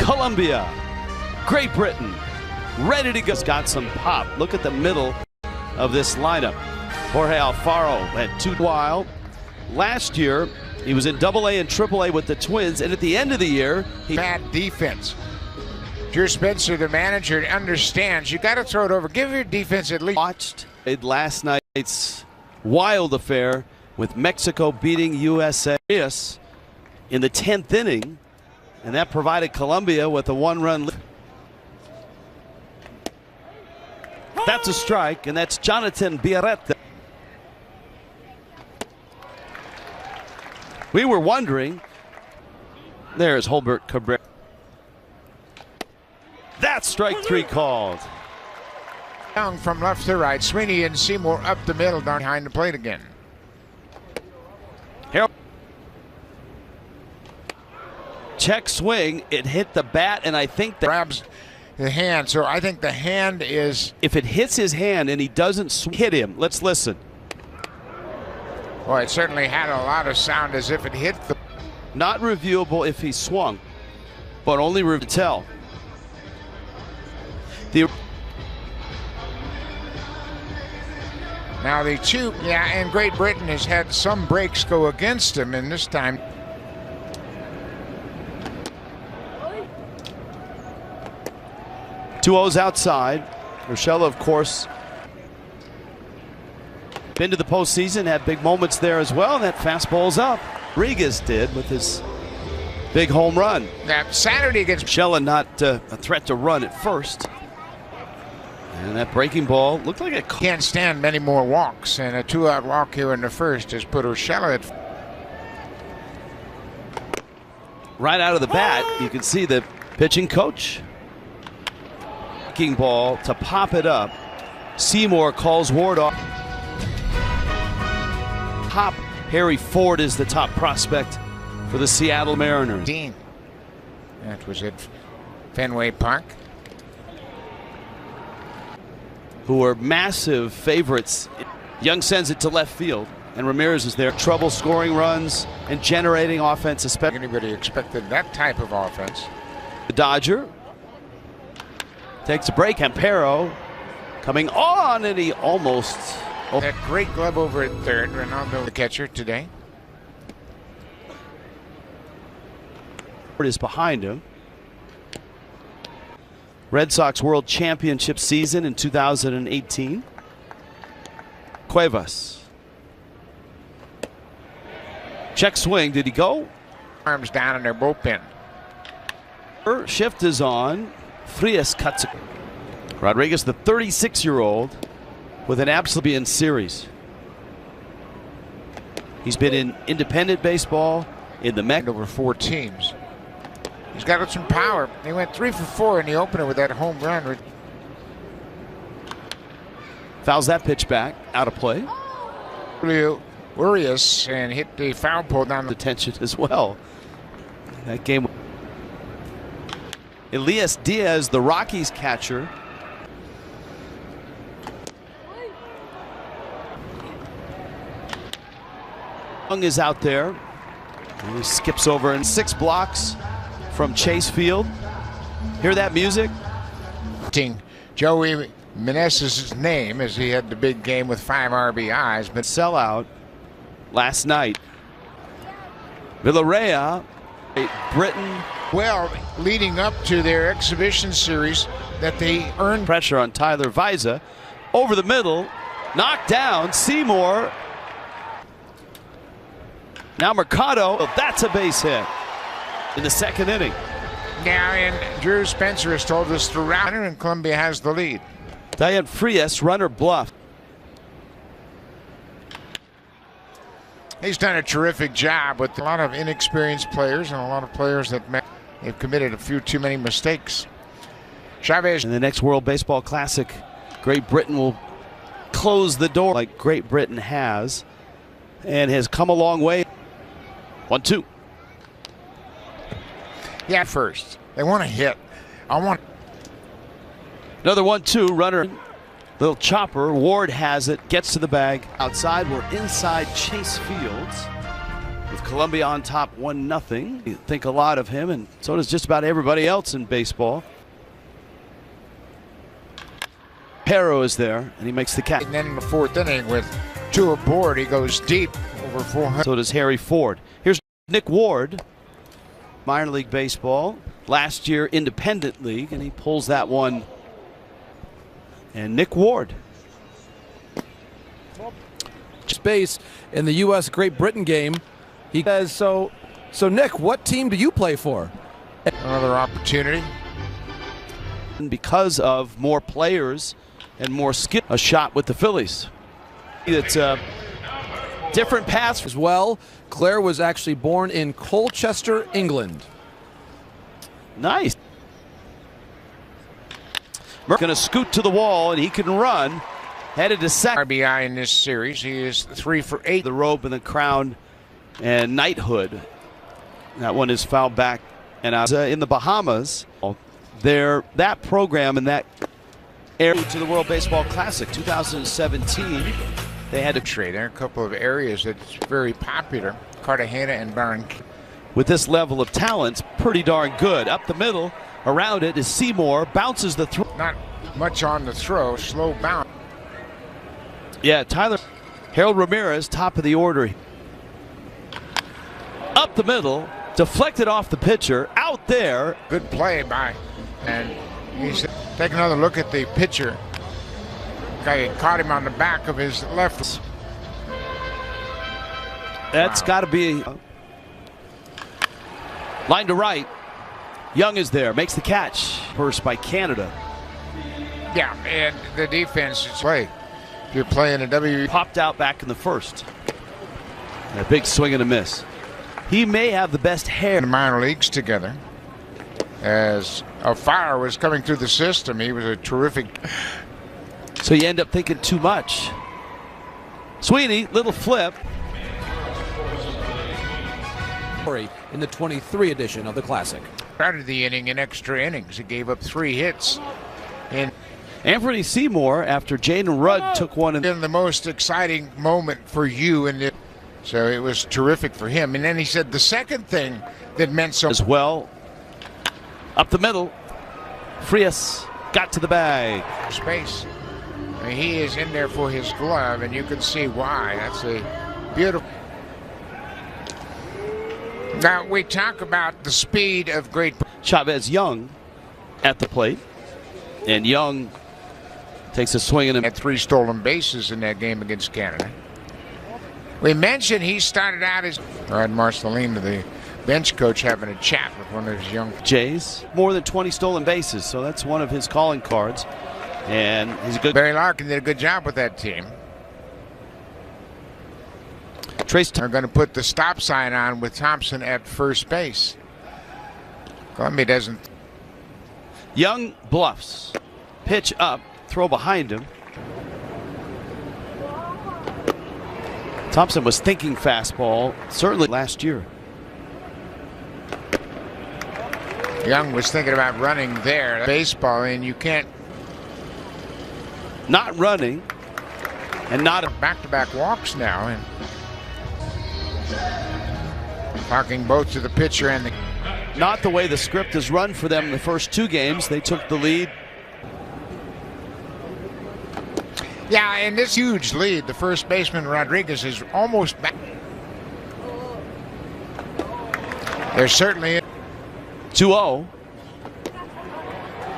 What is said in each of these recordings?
Colombia, Great Britain, ready to go. It's got some pop. Look at the middle of this lineup. Jorge Alfaro had 2 while. Last year, he was in AA and AAA with the Twins, and at the end of the year, bad defense. Drew Spencer, the manager, understands you got to throw it over. Give your defense at least. Watched last night's wild affair with Mexico beating USA in the 10th inning, and that provided Colombia with a 1-run lead. That's a strike, and that's Jonathan Biarreta. We were wondering. There's Holbert Cabrera. That's strike 3 called. Young from left to right. Sweeney and Seymour up the middle, down behind the plate again. Here. Check swing. It hit the bat, and I think that grabs the hand. So I think the hand is. If it hits his hand and he doesn't hit him, let's listen. Well, it certainly had a lot of sound as if it hit the. Not reviewable if he swung, but only to tell. Now and Great Britain has had some breaks go against him, and this time. Two O's outside. Urshela, of course, been to the postseason, had big moments there as well. And that fastball's up. Rodriguez did with his big home run. That Saturday against Urshela, not a threat to run at first. And that breaking ball looked like it can't stand many more walks, and a 2-out walk here in the first has put Urshela at. Right out of the bat, you can see the pitching coach. Breaking ball to pop it up. Seymour calls Ward off. Harry Ford is the top prospect for the Seattle Mariners. Dean. That was at Fenway Park. Who are massive favorites. Young sends it to left field, and Ramirez is there. Trouble scoring runs and generating offense. Especially anybody expected that type of offense. The Dodger takes a break. Ampero coming on, and he almost. That great glove over at third. Ronaldo, the catcher today. Is behind him. Red Sox World Championship season in 2018. Cuevas. Check swing. Did he go? Arms down in their bullpen. Shift is on. Frias cuts it. Rodriguez, the 36-year-old, with an absolute series. He's been in independent baseball in the Met. Over 4 teams. He's got some power. He went 3 for 4 in the opener with that home run. Fouls that pitch back, out of play. Julio Urias and hit the foul pole down the attention as well. That game. Elias Diaz, the Rockies catcher. Young is out there. And he skips over in 6 blocks from Chase Field. Hear that music? Joey Meneses' name as he had the big game with 5 RBIs. But sellout last night. Villarreal, Britain. Well, leading up to their exhibition series that they earned. Pressure on Tyler Viza. Over the middle. Knocked down. Seymour. Now Mercado. Oh, that's a base hit in the 2nd inning. Now, and Drew Spencer has told us throughout, and Colombia has the lead. Diane Frias, runner bluff. He's done a terrific job with a lot of inexperienced players and a lot of players that have committed a few too many mistakes. Chavez. In the next World Baseball Classic, Great Britain will close the door like Great Britain has and has come a long way. 1-2. Yeah, first. They want to hit. Another 1-2 runner. Little chopper. Ward has it. Gets to the bag. Outside. We're inside Chase Fields with Colombia on top 1-0. You think a lot of him, and so does just about everybody else in baseball. Perro is there, and he makes the catch. And then in the fourth inning, with 2 aboard, he goes deep over 400. So does Harry Ford. Here's Nick Ward, minor league baseball. Last year, independent league, and he pulls that one. And Nick Ward. Space in the U.S. Great Britain game. He says, so Nick, what team do you play for? Another opportunity. Because of more players and more skill, a shot with the Phillies. It's a different path As well, Claire was actually born in Colchester, England. Nice. Going to scoot to the wall, and he can run. Headed to second. RBI in this series. He is 3 for 8. The robe and the crown and knighthood. That one is fouled back and out. In the Bahamas, that program and that area to the World Baseball Classic 2017. They had to trade. There are a couple of areas that's very popular. Cartagena and Barranquilla. with this level of talent, pretty darn good. Up the middle, around it is Seymour, bounces the throw. Not much on the throw, slow bounce. Yeah, Harold Ramirez, top of the order. Up the middle, deflected off the pitcher, out there. Good play by, and he's take another look at the pitcher. Guy caught him on the back of his left. That's got to be line to right. Young is there, makes the catch. First by Canada. Yeah, and the defense is play. If you're playing a WBC. Popped out back in the first. A big swing and a miss. He may have the best hair. In the minor leagues together. As a fire was coming through the system, he was a terrific. So you end up thinking too much. Sweeney, little flip. In the 23 edition of the Classic. Started the inning in extra innings. He gave up 3 hits. And Anthony Seymour, after Jaden Rudd took one. In the most exciting moment for you. So it was terrific for him. And then he said the second thing that meant so as well. Up the middle. Frias got to the bag. Space. I mean, he is in there for his glove, and you can see why. That's a beautiful. Now we talk about the speed of great. Chavez Young at the plate, and Young takes a swing and had 3 stolen bases in that game against Canada. We mentioned he started out as Rod Marcelino, the bench coach, having a chat with one of his young Jays. More than 20 stolen bases, so that's one of his calling cards. And he's a good. Barry Larkin did a good job with that team. They're going to put the stop sign on with Thompson at first base. Columbia doesn't. Young bluffs. Pitch up, throw behind him. Thompson was thinking fastball, certainly last year. Young was thinking about running there. Baseball, and you can't. Not running, and not a back-to-back walks now. And talking both to the pitcher and the. Not the way the script is run for them in the first 2 games. They took the lead. Yeah, and this huge lead, the first baseman Rodriguez is almost back. There's certainly 2-0.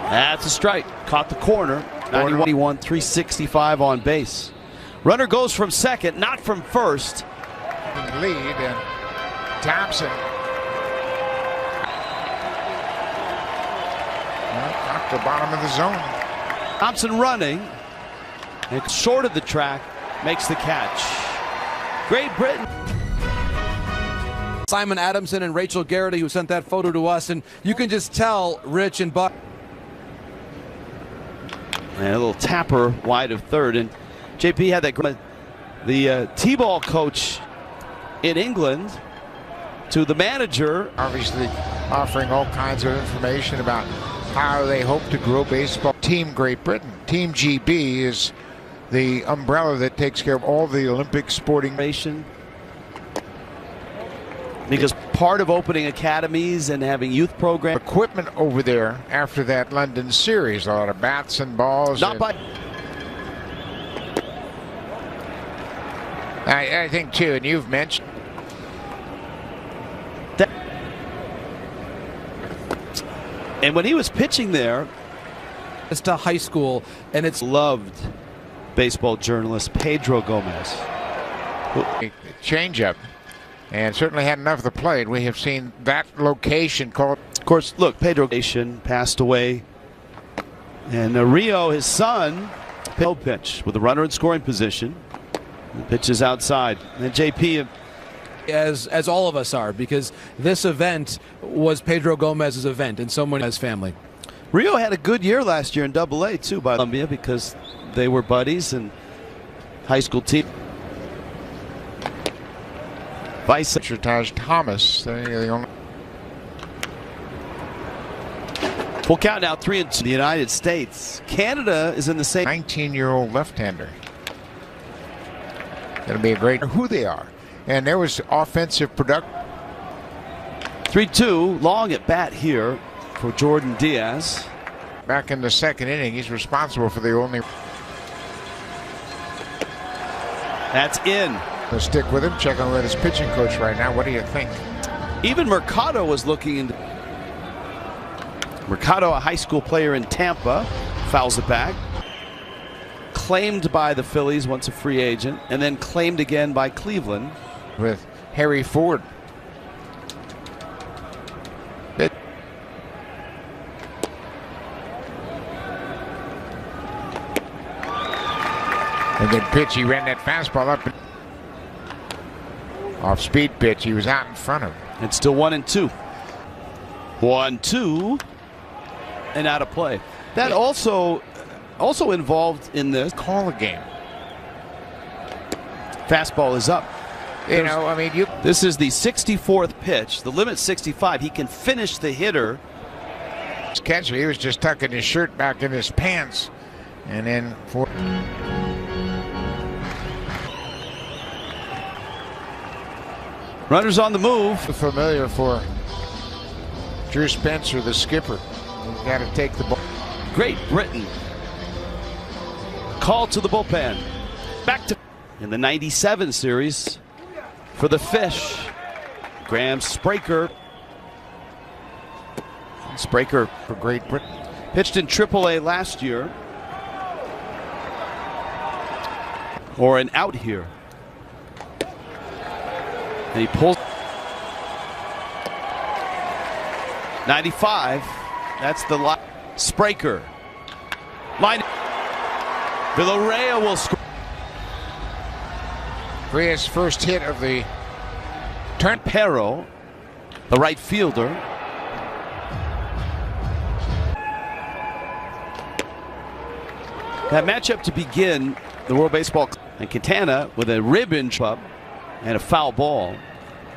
That's a strike. Caught the corner. 91, 365 on base. Runner goes from second, not from first. Lead, and Thompson. Off the bottom of the zone. Thompson running. It's short of the track, makes the catch. Great Britain. Simon Adamson and Rachel Garrity, who sent that photo to us, and you can just tell Rich and Buck. And a little tapper wide of third, and JP had that. The T-ball coach in England to the manager. Obviously offering all kinds of information about how they hope to grow baseball. Team Great Britain. Team GB is the umbrella that takes care of all the Olympic sporting. Because part of opening academies and having youth programs. Equipment over there after that London series. A lot of bats and balls. Not by. I think, too, and you've mentioned. And when he was pitching there. It's to high school, and it's loved baseball journalist Pedro Gomez. Changeup, and certainly had enough of the plate. We have seen that location called. Of course, look, Pedro passed away, and Rio, his son, pitch with a runner in scoring position. The pitch is outside, and JP. As all of us are, because this event was Pedro Gomez's event, and someone in his family. Rio had a good year last year in AA too by Colombia because they were buddies and high school team. Vice Thomas. The only. Full count now, 3-2. The United States. Canada is in the same. 19-year-old left-hander. Going to be a great. Who they are, and there was offensive production. 3-2, long at bat here for Jordan Diaz. Back in the second inning, he's responsible for the only. That's in. Let's stick with him. Check on with his pitching coach right now. What do you think? Even Mercado was looking into. Mercado, a high school player in Tampa, fouls it back. Claimed by the Phillies, once a free agent, and then claimed again by Cleveland. With Harry Ford. A good pitch. He ran that fastball up. Off speed pitch. He was out in front of him. It's still 1-2. 1-2. And out of play. That also involved in this. Call a game. Fastball is up. You know, I mean, this is the 64th pitch. The limit's 65. He can finish the hitter. Catcher, he was just tucking his shirt back in his pants. And then for. Runners on the move. Familiar for Drew Spencer, the skipper. He's got to take the ball. Great Britain. Call to the bullpen. Back to in the 97 series for the Fish. Graham Spraker. Spraker for Great Britain. Pitched in AAA last year. Or an out here. And he pulls 95. That's the line. Spraker. Line. Villarreal will score. Reyes' first hit of the turn. Pero, the right fielder. That matchup to begin the World Baseball and Quintana with a ribbon club and a foul ball.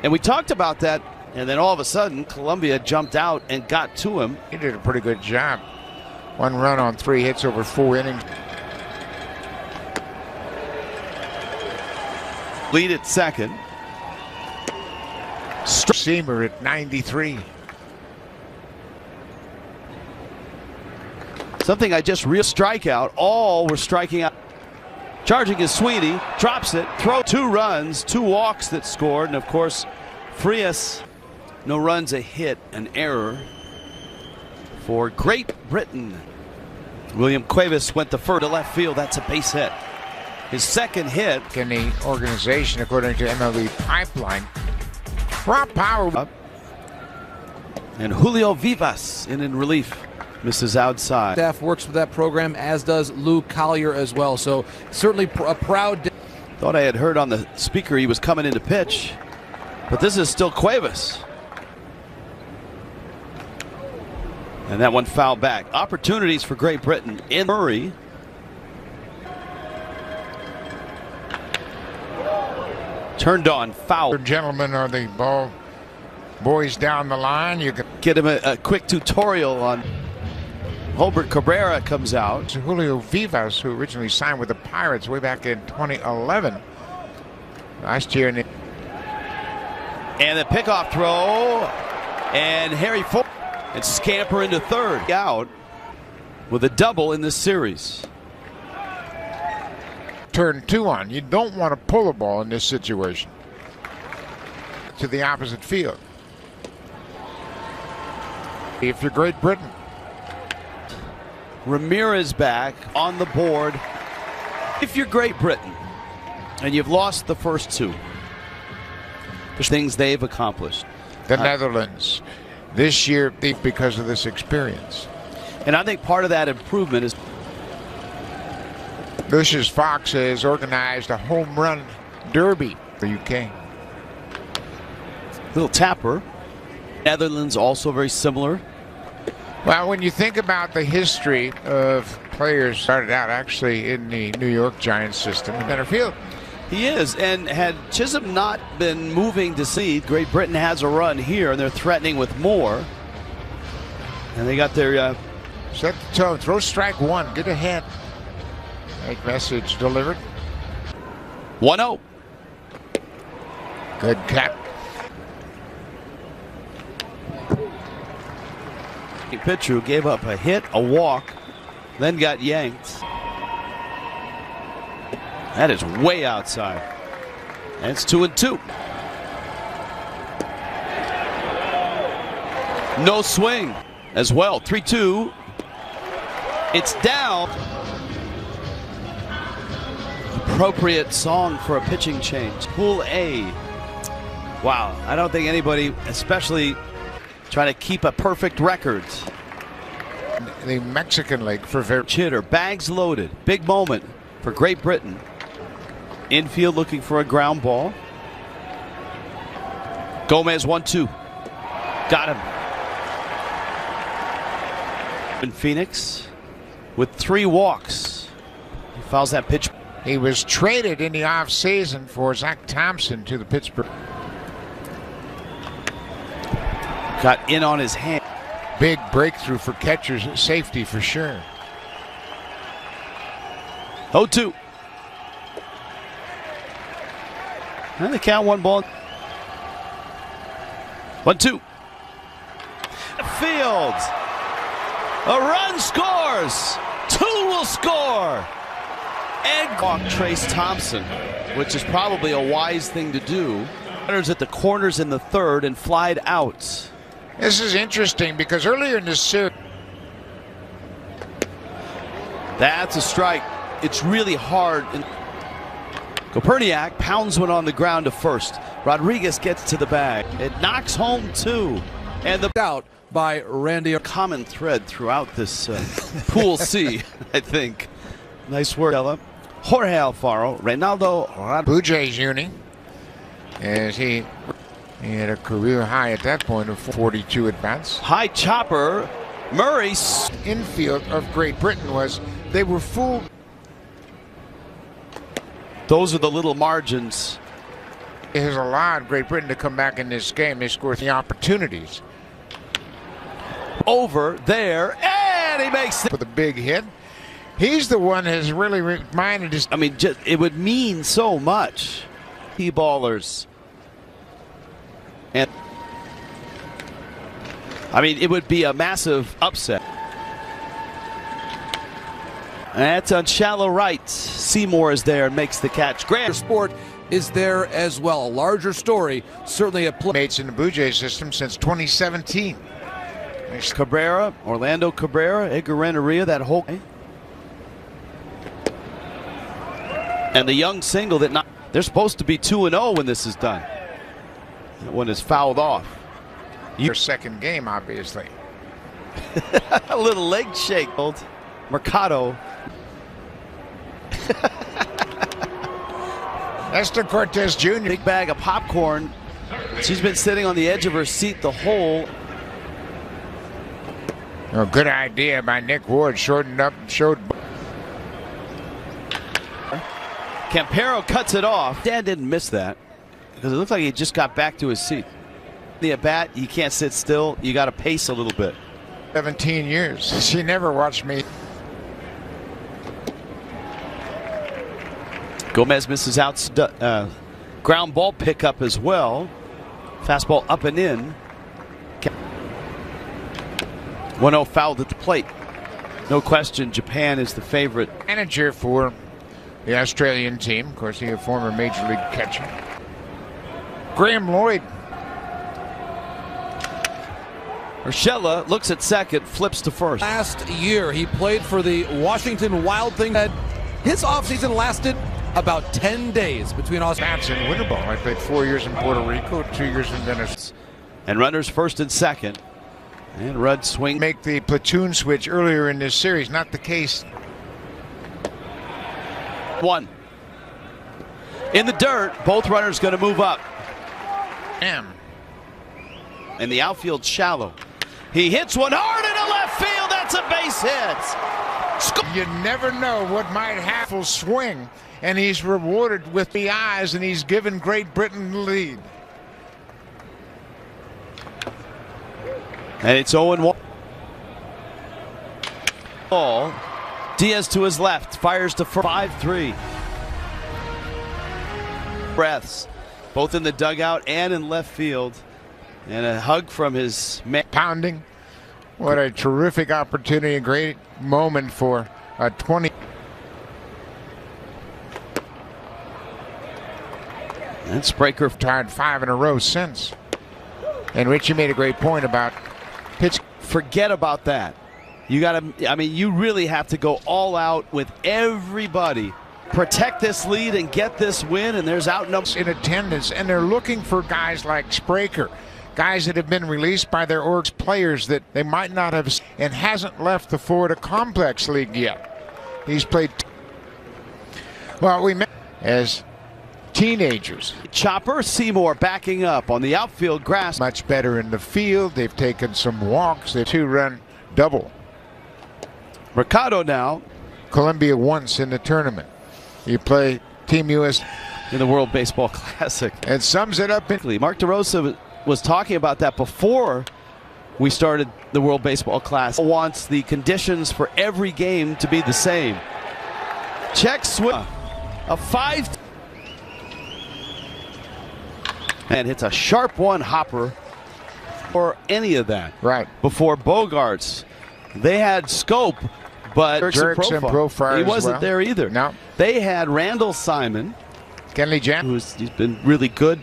And we talked about that, and then all of a sudden Colombia jumped out and got to him. He did a pretty good job. 1 run on 3 hits over 4 innings. Lead at second. Seamer at 93. Something I just real strikeout. All were striking out. Charging is Sweeney, drops it, throw 2 runs, 2 walks that scored, and of course, Frias, no runs, a hit, an error for Great Britain. William Cuevas went the first to left field. That's a base hit. His second hit. In the organization, according to MLB Pipeline, Rob Power. And Julio Vivas in relief. Misses outside. Staff works with that program, as does Lou Collier as well. So certainly a proud day. Thought I had heard on the speaker he was coming in to pitch, but this is still Cuevas. And that one fouled back. Opportunities for Great Britain in Murray. Turned on, foul. Gentlemen are the ball boys down the line. You can get him a quick tutorial on. Hobert Cabrera comes out. Julio Vivas, who originally signed with the Pirates way back in 2011. Last year in the And the pickoff throw. And Harry Ford and scamper into third. Out with a double in this series. Turn 2 on. You don't want to pull the ball in this situation to the opposite field. If you're Great Britain. Ramirez back on the board. If you're Great Britain and you've lost the first 2, the things they've accomplished. The Netherlands this year because of this experience. And I think part of that improvement is Lucius Fox has organized a home run derby for UK. Little tapper. Netherlands also very similar. Well, when you think about the history of players started out actually in the New York Giants system in center field. He is, and had Chisholm not been moving to seed, Great Britain has a run here, and they're threatening with more. And they got their set the tone, throw strike 1, get ahead. Make message delivered. 1-0. Good cap. Pitcher who gave up a hit, a walk, then got yanked. That is way outside. And it's 2-2. No swing as well. 3-2. It's down. Appropriate song for a pitching change. Pool A. Wow. I don't think anybody, especially trying to keep a perfect record. The Mexican League for very Chitter, bags loaded. Big moment for Great Britain. Infield looking for a ground ball. Gomez 1-2. Got him. In Phoenix with 3 walks. He fouls that pitch. He was traded in the offseason for Zach Thompson to the Pittsburgh. Got in on his hand. Big breakthrough for catchers, safety for sure. 0-2. And they count 1 ball. 1-2. Field. A run scores. 2 will score. And walk Trace Thompson, which is probably a wise thing to do. Runners at the corners in the 3rd and flied out. This is interesting because earlier in this series. That's a strike. It's really hard. Koperniak pounds one on the ground to first. Rodriguez gets to the bag. It knocks home 2. And the Out by Randy. a common thread throughout this Pool C, I think. Nice work, Ella. Jorge Alfaro, Reynaldo Blue Jays uni. As he had a career high at that point of 42 at bats. high chopper. Murray. Infield of Great Britain was they were fooled. Those are the little margins. It has allowed Great Britain to come back in this game. They scored the opportunities. Over there, and he makes it. For the big hit. He's the one has really reminded us. I mean, just, it would mean so much. T-ballers. And I mean, it would be a massive upset. And that's on shallow right. Seymour is there and makes the catch. Grant. Sport is there as well. A larger story, certainly a play. Mates in the Blue Jays system since 2017. Cabrera, Orlando Cabrera, Edgar Renteria, that whole. And the young single that not. They're supposed to be 2-0 when this is done. That one is fouled off. Your second game, obviously. A little leg shake. Mercado. Esther Cortez Jr. Big bag of popcorn. She's been sitting on the edge of her seat the whole. A good idea by Nick Ward. Shortened up, showed. Campero cuts it off. Dan didn't miss that because it looked like he just got back to his seat. The at bat, you can't sit still. You got to pace a little bit. 17 years. She never watched me. Gomez misses out. Ground ball pickup as well Fastball up and in. 1-0 fouled at the plate. No question, Japan is the favorite. Manager for the Australian team. Of course, he's a former Major League catcher. Graham Lloyd. Urshela looks at second, flips to first. Last year, he played for the Washington Wild Thing. His offseason lasted about 10 days between Australia. That's in winter ball. I played 4 years in Puerto Rico, 2 years in Venice. And runners first and second. And Rudd swing. Make the platoon switch earlier in this series. Not the case. 1. In the dirt, both runners going to move up. And the outfield shallow. He hits one hard into left field. That's a base hit. You never know what might happen. Swing, and he's rewarded with the eyes, and he's given Great Britain the lead. And it's 0-1. Ball. Diaz to his left, fires to 5-3. Breaths, both in the dugout and in left field. And a hug from his man. Pounding. What a terrific opportunity, a great moment for a 20. And Spraker tied 5 in a row since. And Richie made a great point about pitch. Forget about that. You got to, I mean, you really have to go all out with everybody. Protect this lead and get this win, and there's outnumbers in attendance, and they're looking for guys like Spraker, guys that have been released by their orgs, players that they might not have, and hasn't left the Florida Complex League yet. He's played. Well, we met as teenagers. Chopper, Seymour backing up on the outfield grass. Much better in the field. They've taken some walks. They 2-run double. Mercado now. Colombia once in the tournament. You play Team US in the World Baseball Classic. It sums it up. Mark DeRosa was talking about that before we started the World Baseball Classic. Wants the conditions for every game to be the same. Check swing. A 5. And hits a sharp one hopper or any of that. Right. Before Bogarts. They had scope, but Jerks and Profile. He wasn't there either. No. They had Randall Simon. Kenley Jan. He's been really good.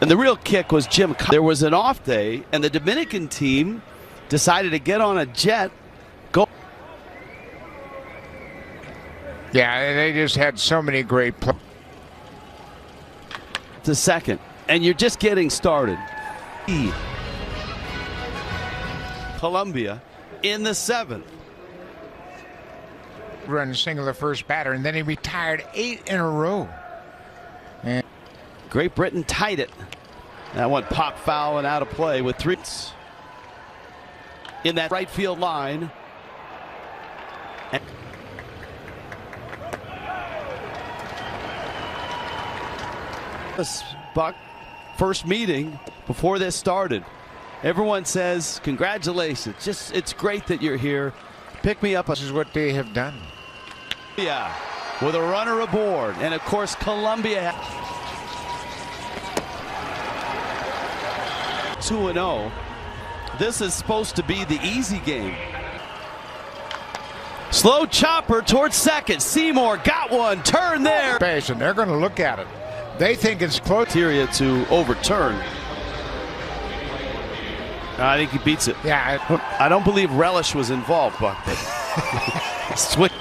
And the real kick was Jim. There was an off day, and the Dominican team decided to get on a jet. Go. Yeah, they just had so many great plays. To second, and you're just getting started. Colombia in the 7th. Run single the first batter, and then he retired 8 in a row. And Great Britain tied it. That one popped foul and out of play with 3 in that right field line. And Buck, first meeting before this started. Everyone says congratulations. Just it's great that you're here. Pick me up. This is what they have done. Yeah, with a runner aboard, and of course Colombia 2-0. This is supposed to be the easy game. Slow chopper towards second. Seymour got one. Turn there. Base, and they're going to look at it. They think it's close. Criteria to overturn. I think he beats it. Yeah. I don't believe relish was involved, Buck. Switch.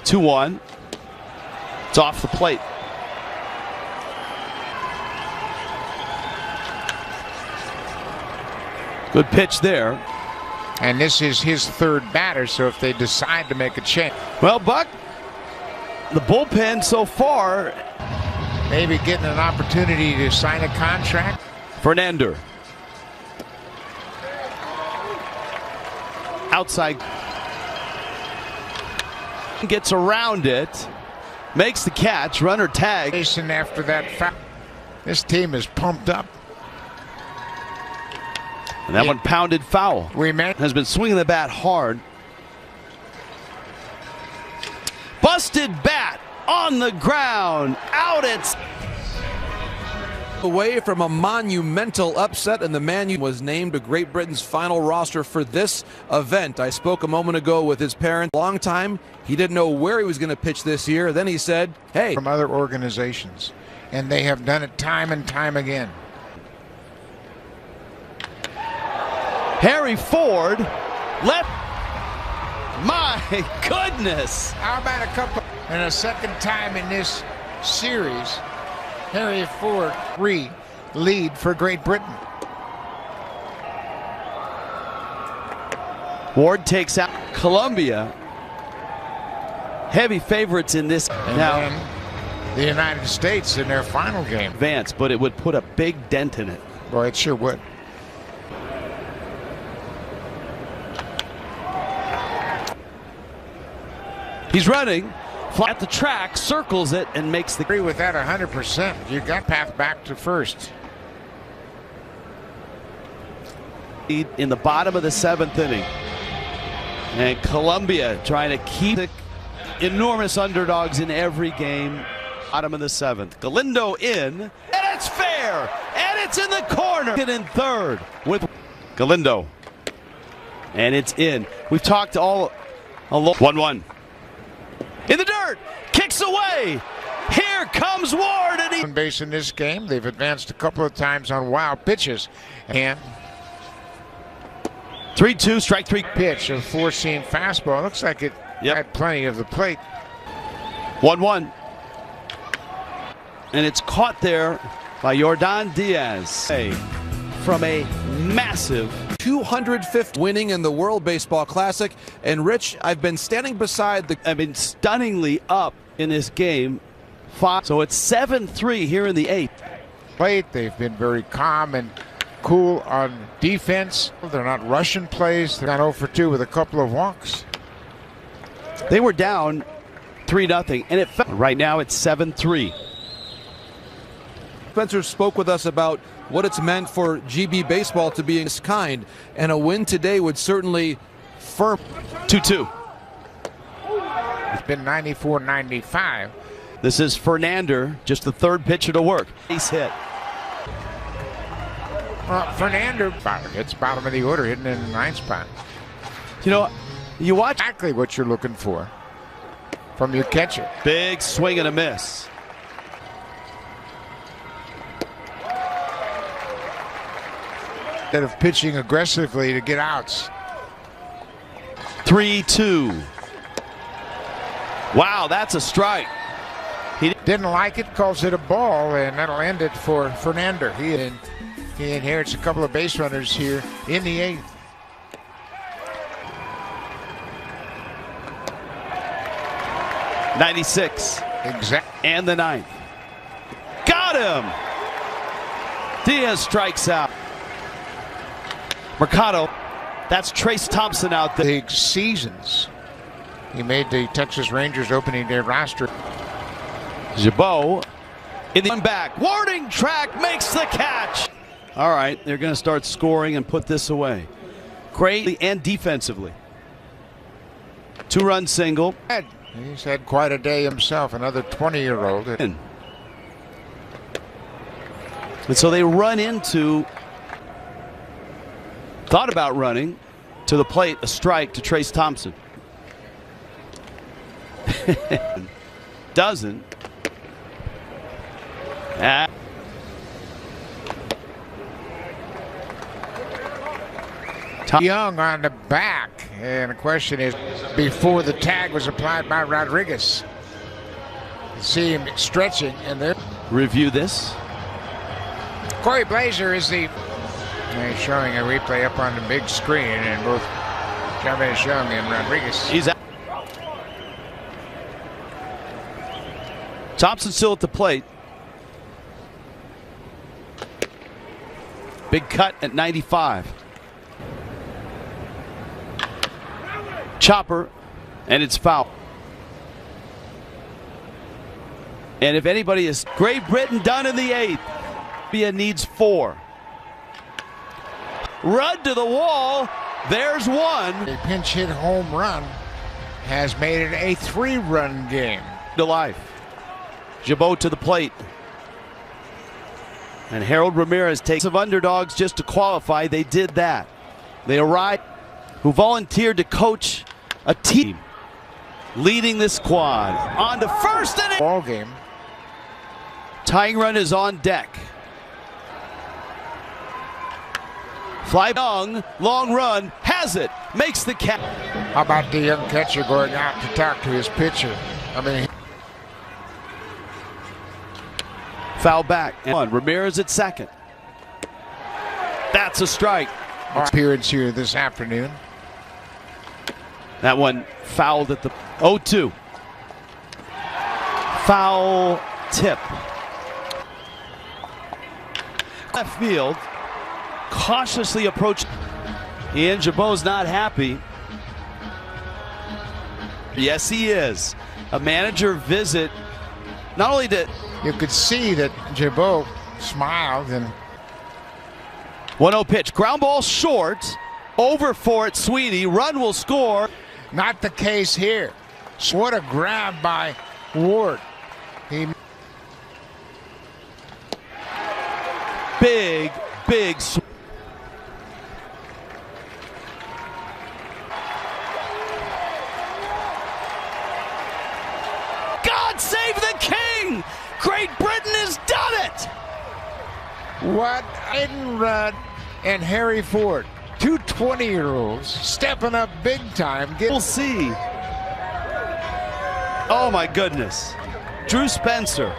Two 2-1. It's off the plate. Good pitch there. And this is his 3rd batter, so if they decide to make a change. Well, Buck, the bullpen so far. Maybe getting an opportunity to sign a contract. Fernander. Outside. Gets around it. Makes the catch. Runner tag. After that foul. This team is pumped up. And that one pounded foul. We met. Has been swinging the bat hard. Busted bat on the ground. Out it's away from a monumental upset, and the man was named to Great Britain's final roster for this event. I spoke a moment ago with his parents. Long time, he didn't know where he was going to pitch this year. Then he said, hey. From other organizations, and they have done it time and time again. Harry Ford left. My goodness. How about a couple? And a second time in this series, Harry Ford lead for Great Britain. Ward takes out Colombia. Heavy favorites in this. And now then the United States in their final game. Advance, but it would put a big dent in it. Boy, it sure would. He's running, at the track, circles it, and makes the. Agree with that 100%. You got path back to first. In the bottom of the 7th inning. And Colombia trying to keep the enormous underdogs in every game. Bottom of the 7th. Galindo in, and it's fair, and it's in the corner. In third with Galindo. And it's in. We've talked all along. 1-1. In the dirt, kicks away. Here comes Ward, and he. Base in this game. They've advanced a couple of times on wild pitches. And 3-2, strike three. Pitch, a four-seam fastball. Looks like it had plenty of the plate. 1-1. And it's caught there by Yordan Diaz. From a massive 205th winning in the World Baseball Classic. And Rich, I've been standing beside the. I've been stunningly up in this game. So it's 7-3 here in the 8th. Plate, they've been very calm and cool on defense. They're not rushing plays. They're not 0 for 2 with a couple of walks. They were down 3-0, and right now it's 7-3. Spencer spoke with us about what it's meant for GB baseball to be in this kind, and a win today would certainly firm. 2-2. It's been 94-95. This is Fernander, just the third pitcher to work. Base hit. Fernander hits bottom of the order, hitting in the 9th spot. You know, you watch exactly what you're looking for from your catcher. Big swing and a miss. Instead of pitching aggressively to get outs. 3-2. Wow, that's a strike. He didn't like it, calls it a ball, and that'll end it for Fernander. He inherits a couple of base runners here in the 8th. '96. Exactly. And the 9th. Got him! Diaz strikes out. Mercado. That's Trace Thompson out there. Big seasons. He made the Texas Rangers opening day roster. Jabot in the one back. Warning track makes the catch. All right, they're going to start scoring and put this away. Greatly and defensively. 2-run single. He's had quite a day himself, another 20-year-old. And so they run into, thought about running to the plate, a strike to Trace Thompson. Doesn't. Young on the back, and the question is, before the tag was applied by Rodriguez, see him stretching, and there. Review this. Corey Blazer is the. He's showing a replay up on the big screen, and both Chavez Young and Rodriguez. He's out. Thompson still at the plate. Big cut at 95. Chopper, and it's foul. And if anybody is Great Britain done in the 8th, Colombia needs 4. Run to the wall. There's one. A pinch hit home run has made it a 3-run game. To life. Jabot to the plate. And Harold Ramirez takes of underdogs just to qualify. They did that. They arrived, who volunteered to coach a team leading this squad. On to first inning. Ball game. Tying run is on deck. Fly Young, long run, has it, makes the catch. How about the young catcher going out to talk to his pitcher? I mean, Foul back. And Ramirez at second. That's a strike. appearance here this afternoon. That one fouled at the 0-2. Foul tip. Left field. Cautiously approach. Ian Jabot's not happy. Yes, he is. A manager visit. Not only did You could see that Jabot smiled and 1-0 pitch. Ground ball short. Over for it, Sweeney. Run will score. not the case here. So what a grab by Ward. He Big God save the king! Great Britain has done it! What Aiden Rudd and Harry Ford, two 20-year-olds stepping up big time. We'll see. Oh my goodness. Drew Spencer